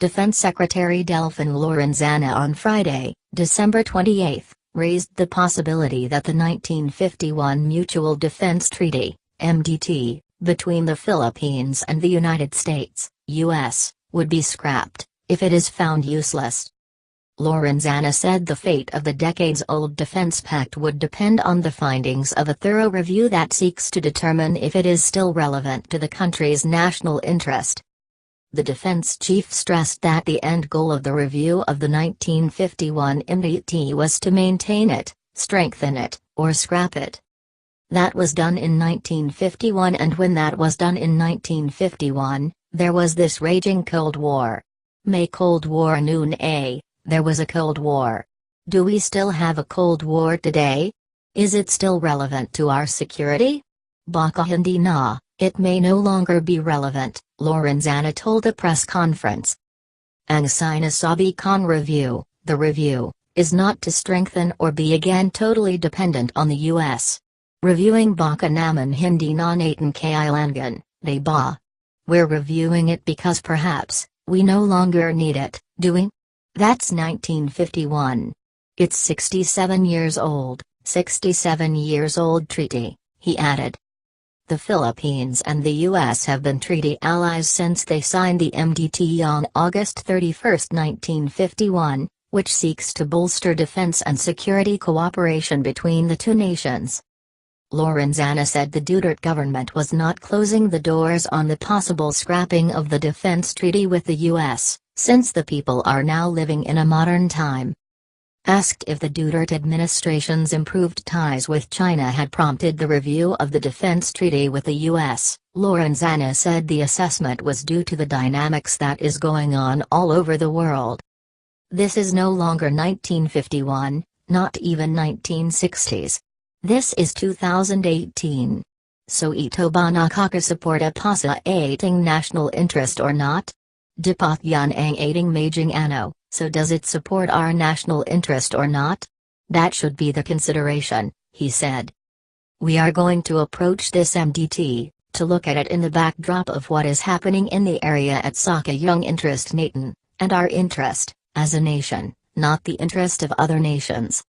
Defense Secretary Delfin Lorenzana on Friday, December 28, raised the possibility that the 1951 Mutual Defense Treaty, MDT, between the Philippines and the United States, U.S., would be scrapped, if it is found useless. Lorenzana said the fate of the decades-old defense pact would depend on the findings of a thorough review that seeks to determine if it is still relevant to the country's national interest. The defense chief stressed that the end goal of the review of the 1951 MDT was to maintain it, strengthen it, or scrap it. That was done in 1951, and when that was done in 1951, there was this raging Cold War. May Cold War noon there was a Cold War. Do we still have a Cold War today? Is it still relevant to our security? Baka hindi na, it may no longer be relevant, Lorenzana told a press conference. Ang sinasabi kong review, the review, is not to strengthen or be again totally dependent on the U.S. Reviewing baka naman hindi na natin kailangan, diba? We're reviewing it because perhaps, we no longer need it, do we? That's 1951. It's 67 years old, 67 years old treaty, he added. The Philippines and the U.S. have been treaty allies since they signed the MDT on August 31, 1951, which seeks to bolster defense and security cooperation between the two nations. Lorenzana said the Duterte government was not closing the doors on the possible scrapping of the defense treaty with the U.S., since the people are now living in a modern time. Asked if the Duterte administration's improved ties with China had prompted the review of the defense treaty with the U.S., Lorenzana said the assessment was due to the dynamics that is going on all over the world. This is no longer 1951, not even 1960s. This is 2018. So ito ba nakakasuporta pa sa ating national interest or not? Dapat yan ang ating maging ano, so does it support our national interest or not? That should be the consideration, he said. We are going to approach this MDT, to look at it in the backdrop of what is happening in the area at Saka Yung interest natin, and our interest, as a nation, not the interest of other nations.